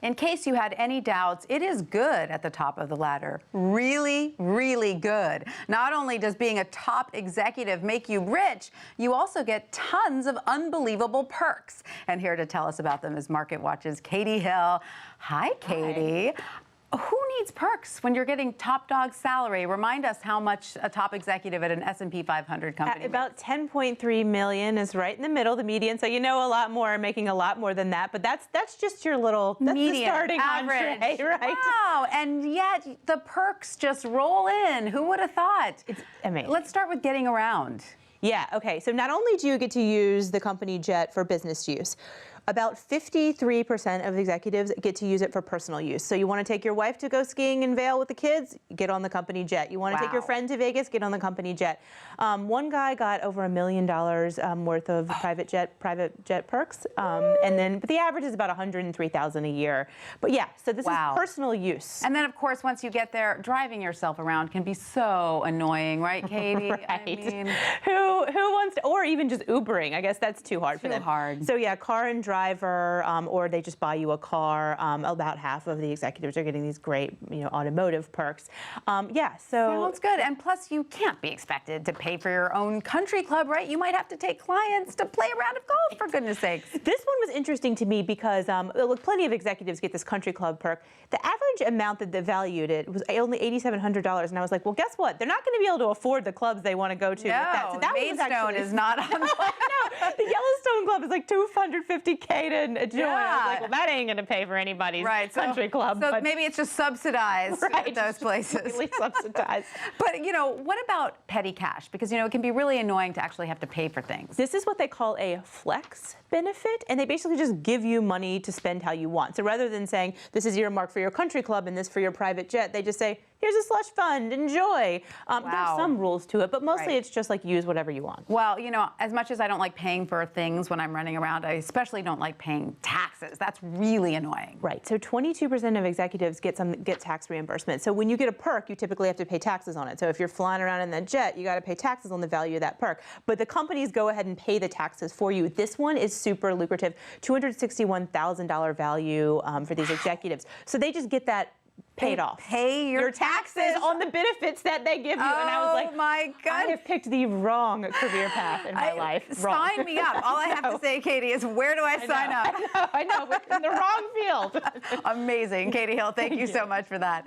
In case you had any doubts, it is good at the top of the ladder. Really, really good. Not only does being a top executive make you rich, you also get tons of unbelievable perks. And here to tell us about them is Marketwatch's Catey Hill. Hi, Catey. Hi. Who needs perks when you're getting top dog salary? Remind us how much a top executive at an S&P 500 company About $10.3 million is right in the middle, the median. So you know a lot more, making a lot more than that. But that's just your little median, the starting average, entree, right? Wow, and yet the perks just roll in. Who would have thought? It's amazing. Let's start with getting around. Yeah, okay. So not only do you get to use the company jet for business use, about 53% of executives get to use it for personal use. So you want to take your wife to go skiing in Vail with the kids, get on the company jet. You want to take your friend to Vegas, get on the company jet. One guy got over $1 million worth of private jet perks, but the average is about $103,000 a year. But yeah, so this is personal use. And then of course, once you get there, driving yourself around can be so annoying, right, Catey? Right. I mean, who wants to, or even just Ubering? I guess that's too hard for them. Too hard. So yeah, car and driver, or they just buy you a car. About half of the executives are getting these great, automotive perks. Yeah, so sounds good. And plus, you can't be expected to pay for your own country club, right? You might have to take clients to play a round of golf, for goodness sakes. This one was interesting to me because look, plenty of executives get this country club perk. The average amount that they valued it was only $8,700, and I was like, well, guess what? They're not going to be able to afford the clubs they want to go to. No, with that. So that Maidstone is not on. No, the Yellowstone Club is like $250K to join. I was like, well, that ain't going to pay for anybody's country club. So maybe it's just subsidized at those places. Completely subsidized. But, what about petty cash? Because, it can be really annoying to actually have to pay for things. This is what they call a flex benefit, and they basically just give you money to spend how you want. So rather than saying, this is earmarked for your country club and this for your private jet, they just say, here's a slush fund, enjoy. There's some rules to it, but mostly it's just like use whatever you want. Well, as much as I don't like paying for things when I'm running around, I especially don't like paying taxes. That's really annoying. Right, so 22% of executives get tax reimbursement. So when you get a perk, you typically have to pay taxes on it. So if you're flying around in that jet, you got to pay taxes on the value of that perk. But the companies go ahead and pay the taxes for you. This one is super lucrative, $261,000 value for these executives. So they just get that paid off. Pay your taxes on the benefits that they give you. Oh, and I was like, my God. I have picked the wrong career path in my life. Sign me up. All I have to say, Catey, is where do I sign up? I know. We're in the wrong field. Amazing. Catey Hill, thank you so much for that.